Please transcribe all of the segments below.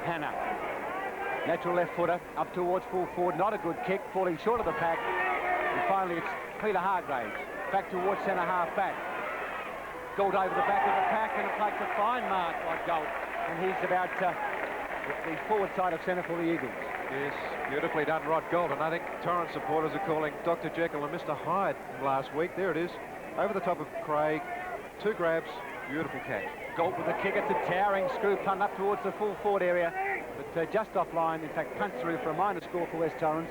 Hannah. Natural left footer up towards full forward. Not a good kick, falling short of the pack. And finally it's Peter Hargraves back towards centre half back. Gold over the back of the pack, and it takes a fine mark by Gold. And he's about the forward side of centre for the Eagles. Yes, beautifully done, Rod Gold. And I think Torrens supporters are calling Dr. Jekyll and Mr. Hyde last week. There it is, over the top of Craig. 2 grabs, beautiful catch. Gold with the kick. It's a towering screw punt up towards the full forward area, but just offline. In fact, punt through for a minor score for West Torrens.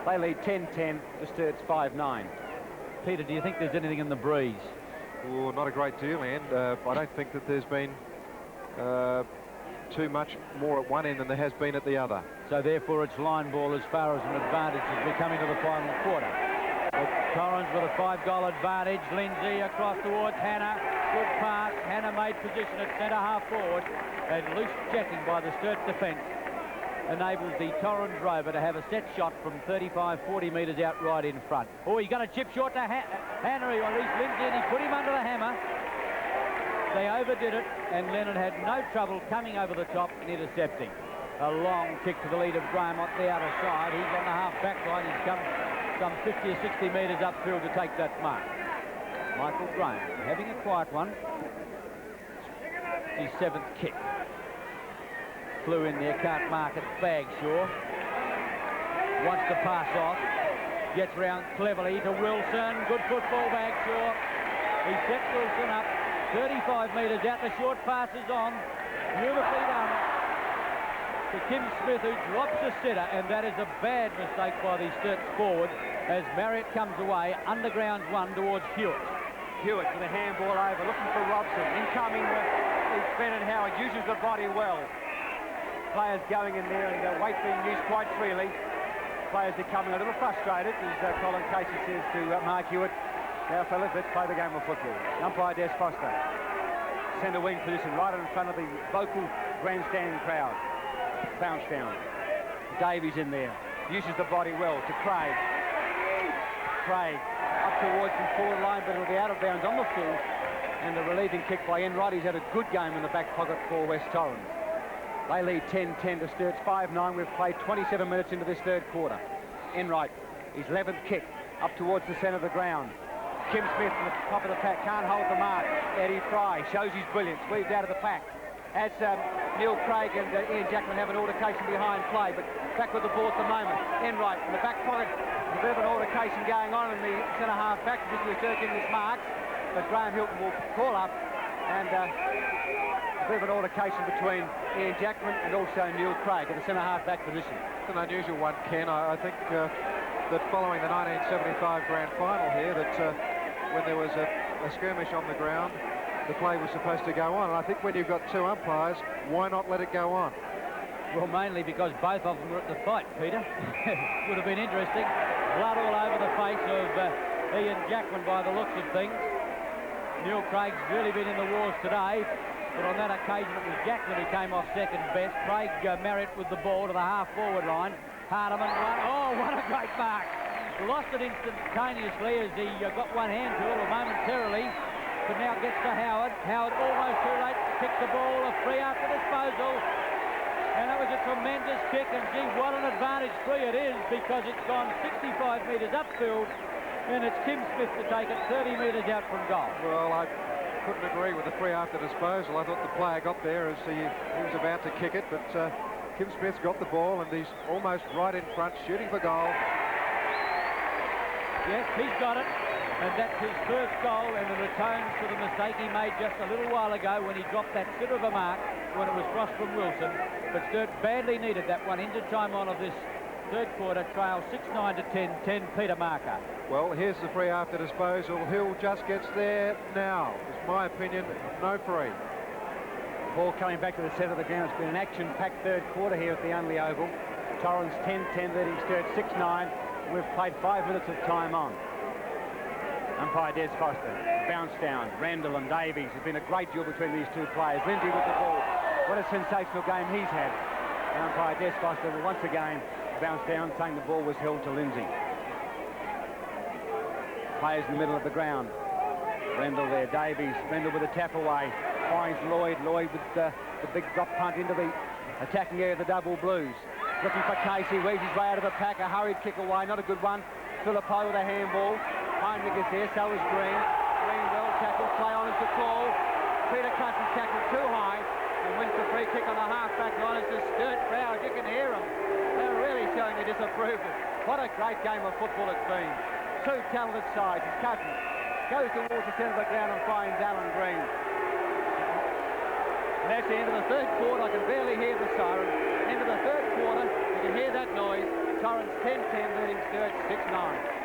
They lead 10-10. The Sturt's 5-9. Peter, do you think there's anything in the breeze? Oh, not a great deal, and I don't think that there's been too much more at one end than there has been at the other. So therefore it's line ball as far as an advantage as we come into the final quarter. Torrens with a 5-goal advantage. Lindsay across towards Hannah. Good pass. Hannah made position at centre half forward, and loose checking by the Sturt defence enables the Torrens rover to have a set shot from 35-40 metres out right in front. Oh, he's going to chip short to Hannah. He released Lindsay and he put him under the hammer. They overdid it, and Leonard had no trouble coming over the top and intercepting. A long kick to the lead of Graham on the outer side. He's on the half-back line. He's come some 50 or 60 metres upfield to take that mark. Michael Graham having a quiet one. His 7th kick. Flew in there, can't mark it. Bagshaw wants to pass off. Gets round cleverly to Wilson. Good football, Bagshaw. He sets Wilson up. 35 metres out, the short pass is on. Beautifully done to Kim Smith, who drops a sitter, and that is a bad mistake by the Sturts forward as Marriott comes away. Underground 1 towards Hewitt. Hewitt with a handball over, looking for Robson. Incoming is Bennett Howard, uses the body well. Players going in there and weight being used quite freely. Players becoming a little frustrated, as Colin Casey says to Mark Hewitt. Now, fellas, let's play the game of football. Umpire Des Foster. Centre wing position right in front of the vocal grandstand crowd. Bounce down. Davies in there. Uses the body well to Craig. Craig up towards the forward line, but it'll be out of bounds on the full. And the relieving kick by Enright. He's had a good game in the back pocket for West Torrens. They lead 10-10 to Sturt's 5-9. We've played 27 minutes into this third quarter. Enright, his 11th kick up towards the centre of the ground. Kim Smith from the top of the pack can't hold the mark. Eddie Fry shows his brilliance, weaved out of the pack. As Neil Craig and Ian Jackman have an altercation behind play, but back with the ball at the moment. Enright in the back pocket, a bit of an altercation going on in the centre half back, particularly searching his marks, but Graham Hilton will call up, and a bit of an altercation between Ian Jackman and also Neil Craig at the centre half back position. It's an unusual one, Ken. I think that following the 1975 grand final here, that when there was a skirmish on the ground, the play was supposed to go on. And I think when you've got 2 umpires, why not let it go on? Well, mainly because both of them were at the fight, Peter. Would have been interesting. Blood all over the face of Ian Jackman by the looks of things. Neil Craig's really been in the wars today, but on that occasion it was Jackman who came off second best. Craig Marriott with the ball to the half-forward line. Hardiman run. Oh, what a great mark. Lost it instantaneously as he got one hand to it momentarily, but now gets to Howard. Howard almost too late to kick the ball. A free after disposal. And that was a tremendous kick, and gee, what an advantage free it is, because it's gone 65 metres upfield, and it's Kim Smith to take it 30 metres out from goal. Well, I couldn't agree with the free after disposal. I thought the player got there as he was about to kick it, but Kim Smith's got the ball, and he's almost right in front, shooting for goal. Yes, he's got it, and that's his first goal, and it atones for the mistake he made just a little while ago when he dropped that sitter of a mark when it was crossed from Wilson. But Sturt badly needed that one into time on of this third quarter. Trail 6-9 to 10 Peter Marker. Well, here's the free after disposal. Hill just gets there now. It's my opinion, no free. Ball coming back to the centre of the ground. It's been an action-packed third quarter here at the Unley Oval. Torrens 10-10 leading Sturt 6-9. We've played 5 minutes of time on. Umpire Des Foster. Bounce down. Randall and Davies. There's been a great duel between these two players. Lindsay with the ball. What a sensational game he's had. And umpire Des Foster will once again bounce down, saying the ball was held to Lindsay. Players in the middle of the ground. Randall there. Davies. Randall with a tap away. Finds Lloyd. Lloyd with the big drop punt into the Attacking area of the double blues. Looking for Casey, weaves his way out of the pack. A hurried kick away, not a good one. Philippo with a handball. Heinrich is there, so is Green. Green well tackled, play on is the call. Peter Cousins tackled too high and wins the free kick on the half-back line. It's a Sturt crowd, you can hear them. They're really showing their disapproval. What a great game of football it's been. Two talented sides. His Cousins goes towards the centre of the ground and finds Alan Green. And that's the end of the third quarter. I can barely hear the siren. End of the third quarter, you can hear that noise. Torrens 10-10, leading Sturt 6-9.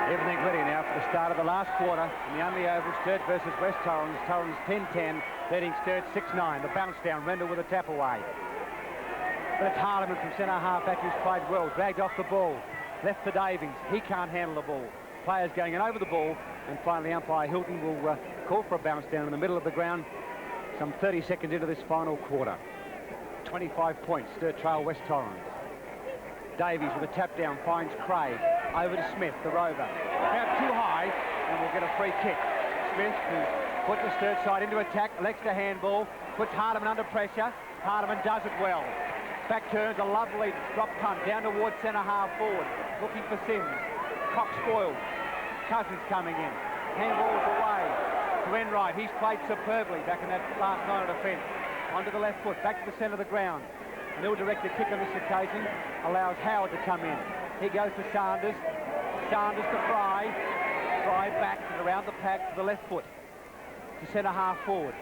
Everything ready now for the start of the last quarter in the Unley Oval. Sturt versus West Torrens. Torrens 10-10, leading Sturt 6-9. The bounce down, Rendell with a tap away. But it's Hardiman from centre half back who's played well. Dragged off the ball. Left for Davies. He can't handle the ball. Players going in over the ball. And finally, umpire Hilton will call for a bounce down in the middle of the ground. Some 30 seconds into this final quarter. 25 points. Sturt trail West Torrens. Davies with a tap down finds Craig. Over to Smith, the rover. Out too high, and we'll get a free kick. Smith, who's put the Sturt side into attack, elects the handball, puts Hardiman under pressure. Hardiman does it well. Back turns, a lovely drop punt down towards centre half forward. Looking for Sims. Cox spoiled. Cousins coming in. Handballs away to Enright. He's played superbly back in that last line of defence. Onto the left foot, back to the centre of the ground. An ill-directed kick on this occasion allows Howard to come in. He goes to Sanders. Sanders to Fry. Fry back and around the pack to the left foot. To centre half forward.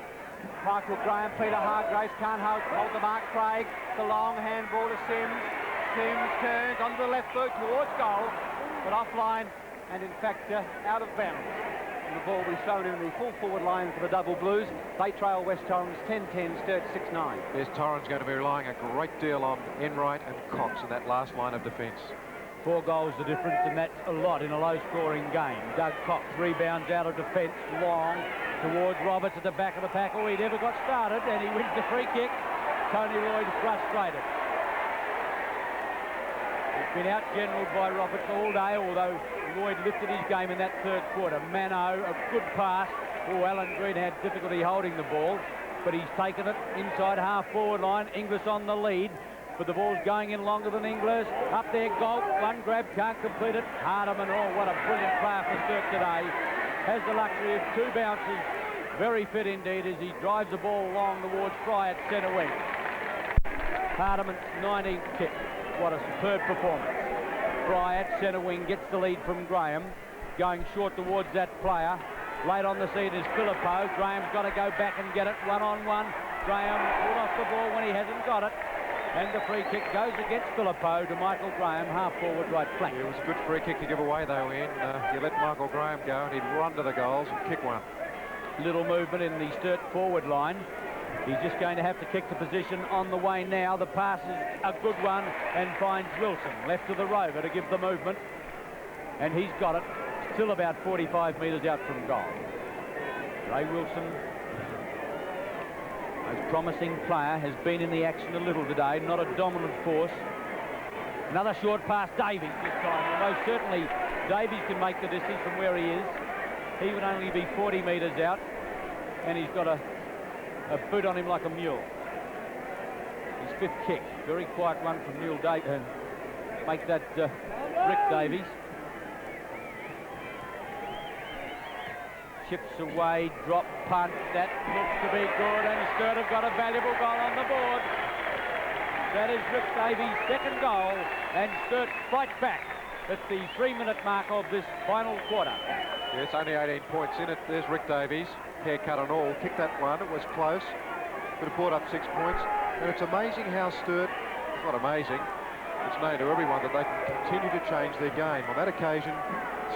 Michael Graham, Peter Hargraves can't hold the mark. Craig, the long handball to Sims. Sims turns onto the left foot towards goal, but offline and in fact out of bounds. And the ball will be thrown in the full forward line for the double blues. They trail West Torrens 10-10, Sturt 6-9. There's Torrens going to be relying a great deal on Enright and Cox in that last line of defence. 4 goals the difference, and that's a lot in a low-scoring game. Doug Cox rebounds out of defence, long towards Roberts at the back of the pack. Oh, he never got started, and he wins the free kick. Tony Lloyd frustrated. He's been out-generalled by Roberts all day, although Lloyd lifted his game in that third quarter. Mano, a good pass. Oh, Alan Green had difficulty holding the ball, but he's taken it inside half-forward line. Inglis on the lead. But the ball's going in longer than Inglis. Up there, Galt. One grab, can't complete it. Hardiman, oh, what a brilliant player for Sturt today. Has the luxury of 2 bounces. Very fit indeed as he drives the ball long towards Fry at centre wing. Hardiman's 19th kick. What a superb performance. Fry at centre wing gets the lead from Graham. Going short towards that player. Late on the scene is Philippo. Graham's got to go back and get it one-on-one. Graham pulled off the ball when he hasn't got it. And the free kick goes against Philippo to Michael Graham, half-forward right flank. It was a good free kick to give away, though, Ian. You let Michael Graham go and he'd run to the goals and kick one. Little movement in the Sturt forward line. He's just going to have to kick the position on the way now. The pass is a good one and finds Wilson. Left to the rover to give the movement. And he's got it. Still about 45 metres out from goal. Ray Wilson, most promising player, has been in the action a little today, not a dominant force. Another short pass, Davies this time. Well, most certainly Davies can make the distance from where he is. He would only be 40 metres out, and he's got a boot on him like a mule. His 5th kick, very quiet one from Neil Davies. Make that Rick Davies. Chips away, drop, punt. That looks to be good, and Sturt have got a valuable goal on the board. That is Rick Davies' 2nd goal, and Sturt fight back at the 3-minute mark of this final quarter. Yes, only 18 points in it. There's Rick Davies, haircut and all. Kicked that one, it was close. Could have brought up 6 points. And it's amazing how Sturt, it's not amazing, it's known to everyone that they can continue to change their game. On that occasion,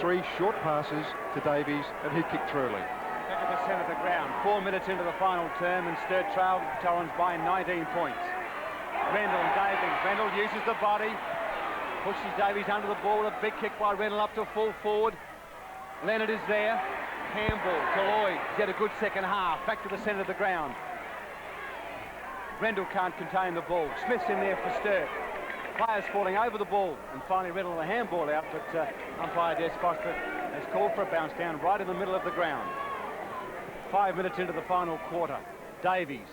3 short passes to Davies, and he kicked truly. Back at the centre of the ground, 4 minutes into the final term, and Sturt trailed Torrens by 19 points. Rendell and Davies. Rendell uses the body, pushes Davies under the ball. A big kick by Rendell up to full forward. Leonard is there. Handball to Lloyd. He's had a good second half. Back to the centre of the ground. Rendell can't contain the ball. Smith's in there for Sturt. Players falling over the ball, and finally Rendell the handball out, but umpire Des Foster has called for a bounce down right in the middle of the ground. 5 minutes into the final quarter. Davies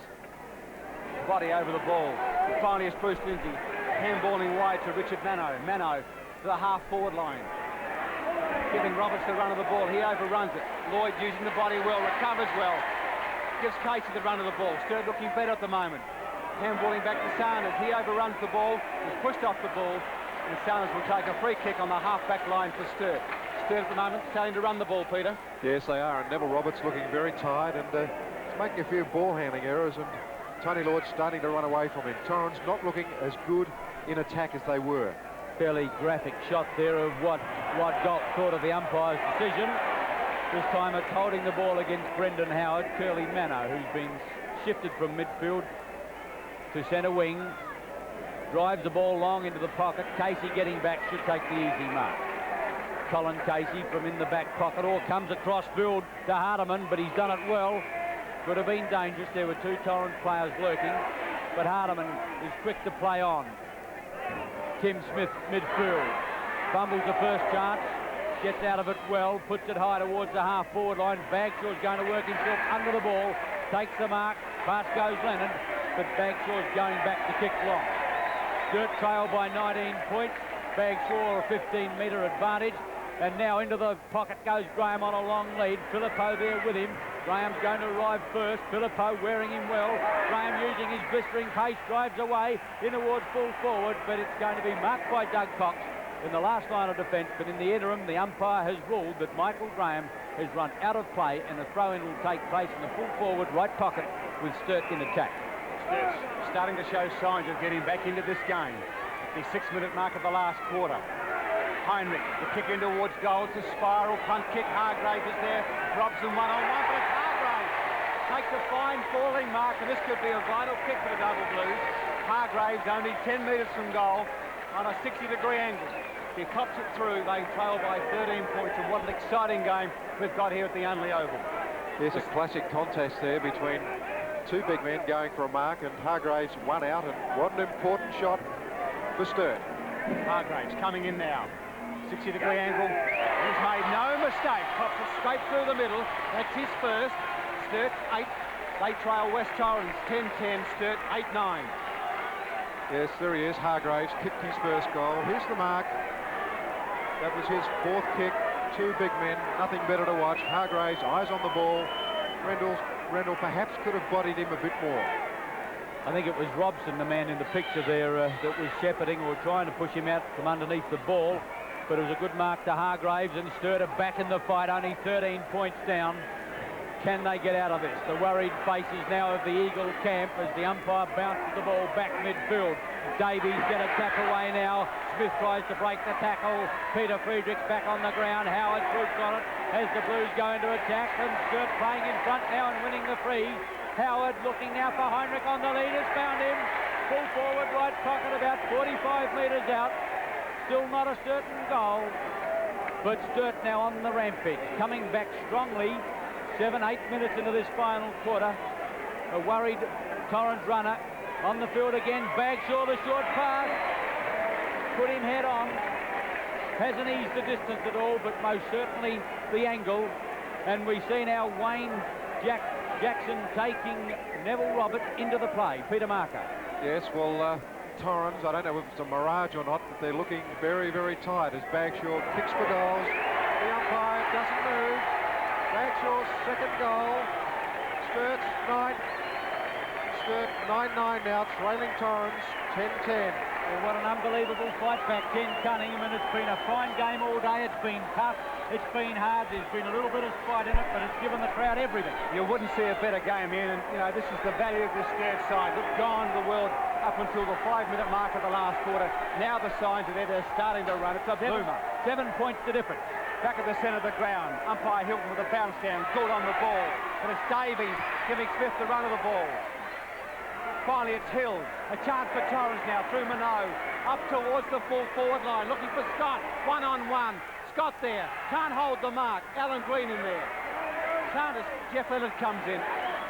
body over the ball. And finally, it's Bruce Lindsay handballing wide to Richard Mano. Mano to the half-forward line, giving Roberts the run of the ball. He overruns it. Lloyd using the body well, recovers well. Gives Casey the run of the ball. Sturt looking better at the moment. Handballing back to Sanders. He overruns the ball. Is pushed off the ball. And Sanders will take a free kick on the half-back line for Sturt. Sturt at the moment starting to run the ball, Peter. Yes, they are. And Neville Roberts looking very tired and making a few ball handling errors. And Tony Lloyd's starting to run away from him. Torrens not looking as good in attack as they were. Fairly graphic shot there of what Goff thought of the umpire's decision. This time it's holding the ball against Brendan Howard. Curly Mano, who's been shifted from midfield to centre wing, drives the ball long into the pocket. Casey getting back should take the easy mark. Colin Casey from in the back pocket, or comes across field to Hardiman, but he's done it well. Could have been dangerous. There were two Torrens players lurking, but Hardiman is quick to play on. Tim Smith midfield, fumbles the first chance, gets out of it well, puts it high towards the half-forward line. Bagshaw's going to work himself under the ball, takes the mark, past goes Lennon, but Bagshaw's going back to kick long. Sturt trail by 19 points, Bagshaw a 15-metre advantage, and now into the pocket goes Graham on a long lead. Philippou there with him. Graham's going to arrive first. Philippou wearing him well. Graham using his blistering pace, drives away in towards full forward, but it's going to be marked by Doug Cox in the last line of defence. But in the interim, the umpire has ruled that Michael Graham has run out of play, and a throw-in will take place in the full forward right pocket with Sturt in attack. Sturt's starting to show signs of getting back into this game. The 6-minute mark of the last quarter. Heinrich, the kick in towards goal. It's a spiral punt kick. Hargraves is there. Robson one-on-one, but it's Hargraves. Takes a fine falling mark, and this could be a vital kick for the Double Blues. Hargraves only 10 metres from goal on a 60-degree angle. He pops it through. They trail by 13 points, and what an exciting game we've got here at the Unley Oval. Yes, a classic contest there between two big men going for a mark, and Hargraves one out, and what an important shot for Sturt. Hargraves coming in now. 60-degree angle. He's made no mistake. Pops it straight through the middle. That's his first. Sturt 8. They trail West Torrens 10-10. Sturt 8-9. Yes, there he is. Hargraves kicked his first goal. Here's the mark. That was his fourth kick. Two big men. Nothing better to watch. Hargraves, eyes on the ball. Rendell perhaps could have bodied him a bit more. I think it was Robson, the man in the picture there, that was shepherding or trying to push him out from underneath the ball. But it was a good mark to Hargraves, and Sturt are back in the fight, only 13 points down. Can they get out of this? The worried faces now of the Eagle camp as the umpire bounces the ball back midfield. Davies get a tap away now. Smith tries to break the tackle. Peter Friedrichs back on the ground. Howard swoops on it as the Blues go into attack, and Sturt playing in front now and winning the freeze. Howard looking now for Heinrich on the lead, has found him. Full forward right pocket about 45 metres out. Still not a certain goal, but Sturt now on the rampage, coming back strongly. 7-8 minutes into this final quarter. A worried Torrens runner on the field again. Bagshaw, the short pass, put him head on. Hasn't eased the distance at all, but most certainly the angle. And we see now Wayne Jackson taking Neville Roberts into the play. Peter Marker. Yes, well, Torrens, I don't know if it's a mirage or not, but they're looking very, very tight as Bagshaw kicks for goals. The umpire doesn't move. Bagshaw's second goal. Sturt 9-9 now, trailing Torrens 10-10. Well, what an unbelievable fight back, Ken Cunningham, and it's been a fine game all day. It's been tough, it's been hard, there's been a little bit of spite in it, but it's given the crowd everything. You wouldn't see a better game here, and you know, this is the value of this Sturt side. Look, gone the world up until the 5-minute mark of the last quarter. Now the signs are there, they're starting to run. It's a boomer. 7 points the difference. Back at the centre of the ground, umpire Hilton with a bounce down, good on the ball. But it's Davies giving Smith the run of the ball. Finally, it's Hill. A chance for Torrens now through Minot. Up towards the full forward line, looking for Scott. One-on-one. Scott there. Can't hold the mark. Alan Green in there. Sanders. Jeff Leonard comes in.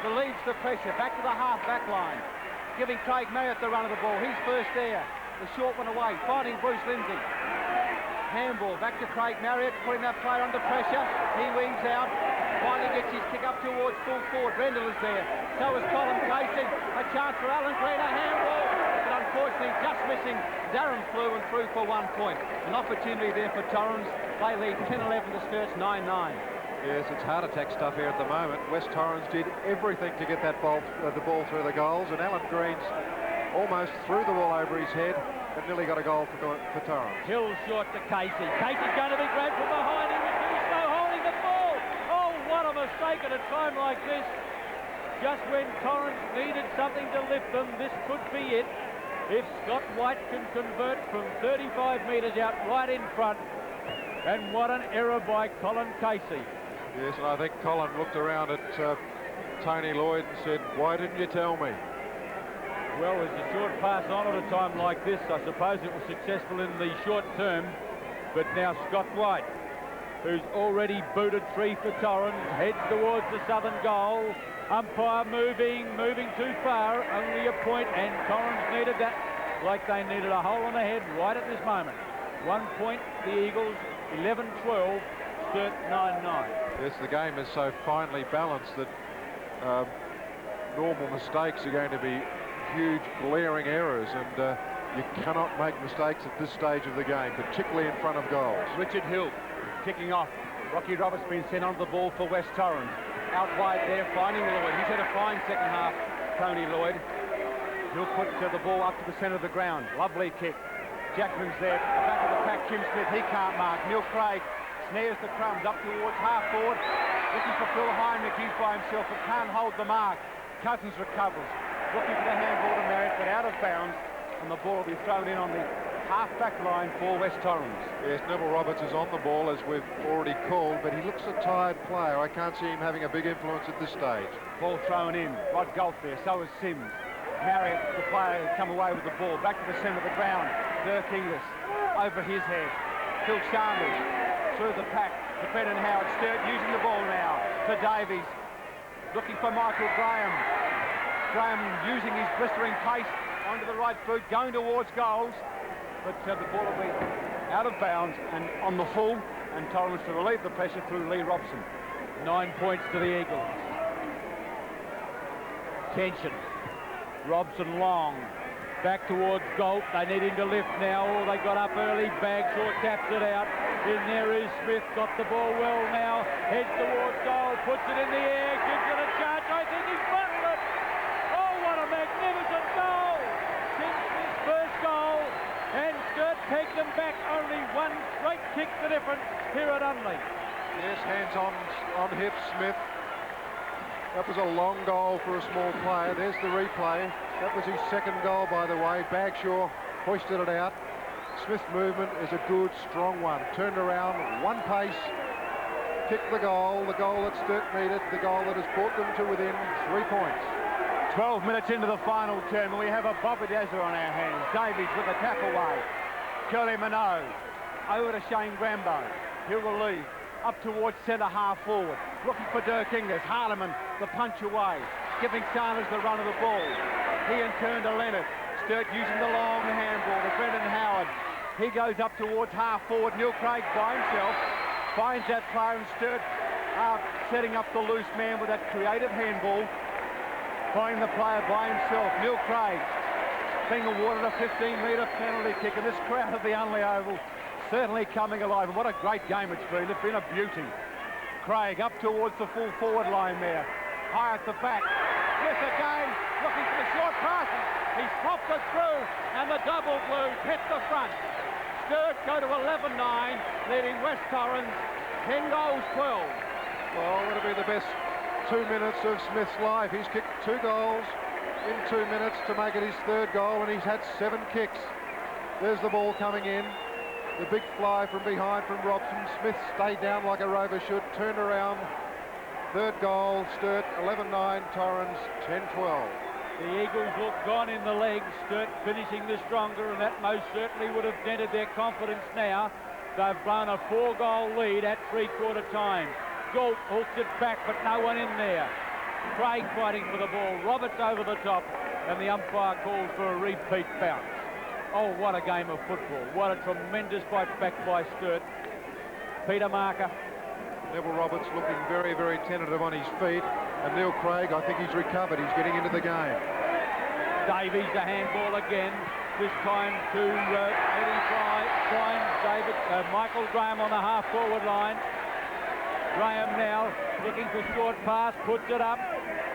Relieves the pressure. Back to the half-back line. Giving Craig Marriott the run of the ball. He's first there. The short one away. Fighting Bruce Lindsay. Handball. Back to Craig Marriott. Putting that player under pressure. He wings out. Finally gets his kick up towards full forward. Rendell is there. So is Colin Casey. A chance for Alan Green, a handball, but unfortunately just missing. Darren flew and through for 1 point. An opportunity there for Torrens. They lead 10-11 to Sturt's 9-9. Yes, it's heart attack stuff here at the moment. West Torrens did everything to get that ball, the ball through the goals, and Alan Green's almost threw the ball over his head and nearly got a goal for Torrens. Hill short to Casey. Casey's going to be grabbed from behind. He was too slow holding the ball. Oh, what a mistake at a time like this. Just when Torrens needed something to lift them, this could be it. If Scott White can convert from 35 metres out right in front. And what an error by Colin Casey. Yes, and I think Colin looked around at Tony Lloyd and said, "Why didn't you tell me?" Well, as a short pass on at a time like this, I suppose it was successful in the short term. But now Scott White, who's already booted 3 for Torrens, heads towards the southern goal. Umpire moving too far, only a point, and Torrens needed that like they needed a hole on the head right at this moment. 1 point, the Eagles, 11-12, Sturt 9-9. Yes, the game is so finely balanced that normal mistakes are going to be huge glaring errors, and you cannot make mistakes at this stage of the game, particularly in front of goals. Richard Hill kicking off. Rocky Roberts been sent onto the ball for West Torrens. Out wide there, finding Lloyd. He's had a fine second half, Tony Lloyd. He'll put the ball up to the centre of the ground. Lovely kick. Jackman's there, back of the pack. Jim Smith, he can't mark. Neil Craig snares the crumbs up towards half forward. Looking for Phil Heinrich, he's by himself, but can't hold the mark. Cousins recovers. Looking for the handball to Marriott, but out of bounds. And the ball will be thrown in on the half-back line for West Torrens. Yes, Neville Roberts is on the ball, as we've already called, but he looks a tired player. I can't see him having a big influence at this stage. Ball thrown in. Rod Galt there, so is Sims. Marriott, the player, has come away with the ball. Back to the centre of the ground. Dirk Inglis over his head. Phil Chalmers through the pack to Brendan Howard. Sturt using the ball now to Davies. Looking for Michael Graham. Graham using his blistering pace onto the right foot, going towards goals. But the ball will be out of bounds and on the full, and Torrens to relieve the pressure through Lee Robson. 9 points to the Eagles. Tension. Robson long. Back towards Galt. They need him to lift now. Oh, they got up early. Bagshaw taps it out. In there is Smith. Got the ball well now. Heads towards goal. Puts it in the air. Gives it a charge. I think he's buttoned it. Oh, what a magnificent goal. Tim Smith's first goal. And Sturt takes them back. Only one straight kick the difference here at Unley. Yes, hands on hip, Smith. That was a long goal for a small player. There's the replay. That was his second goal, by the way. Bagshaw hoisted it out. Smith's movement is a good, strong one. Turned around, one pace, kicked the goal that Sturt needed, the goal that has brought them to within 3 points. 12 minutes into the final term, and we have a Bobby Dazzler on our hands. Davies with a tap away. Curly Minogue over to Shane Grambo. He'll relieve. Up towards centre half forward. Looking for Dirk Inglis. Hardiman the punch away. Giving Sanders the run of the ball. He in turn to Leonard. Sturt using the long handball to Brendan Howard. He goes up towards half forward. Neil Craig by himself. Finds that player, and Sturt setting up the loose man with that creative handball. Finding the player by himself. Neil Craig being awarded a 15-metre penalty kick, and this crowd of the Unley Oval certainly coming alive. And what a great game it's been. It's been a beauty. Craig up towards the full forward line there. High at the back. Yes, again, looking for the short passes. He's popped it through, and the double blues hit the front. Sturt go to 11-9, leading West Torrens 10 goals 12. Well, it'll be the best 2 minutes of Smith's life. He's kicked 2 goals in 2 minutes to make it his third goal, and he's had 7 kicks. There's the ball coming in. The big fly from behind from Robson. Smith stayed down like a rover should. Turned around. Third goal, Sturt, 11-9, Torrens, 10-12. The Eagles look gone in the legs. Sturt finishing the stronger, and that most certainly would have dented their confidence now. They've blown a 4-goal lead at three-quarter time. Galt hooks it back, but no one in there. Craig fighting for the ball. Roberts over the top, and the umpire calls for a repeat bounce. Oh, what a game of football. What a tremendous fight back by Sturt. Peter Marker. Neville Roberts looking very, very tentative on his feet. And Neil Craig, I think he's recovered. He's getting into the game. Davies, the handball again. This time to Eddie Fry, finds Michael Graham on the half-forward line. Graham now looking for short pass, puts it up,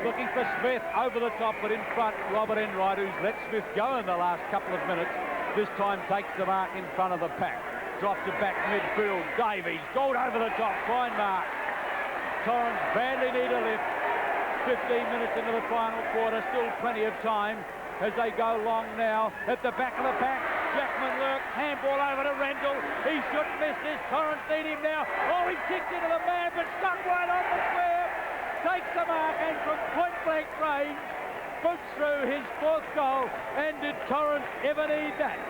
looking for Smith over the top, but in front, Robert Enright, who's let Smith go in the last couple of minutes, this time takes the mark in front of the pack. Drops it back midfield. Davies, gold over the top, fine mark. Torrens badly need a lift. 15 minutes into the final quarter, still plenty of time as they go long now. At the back of the pack, Jackman lurks, handball over to Rendell. He shouldn't miss this. Torrens need him now. Oh, he kicked into the man, but stuck right on the square. Takes the mark and from point-blank range, puts through his fourth goal. And did Torrens ever need that?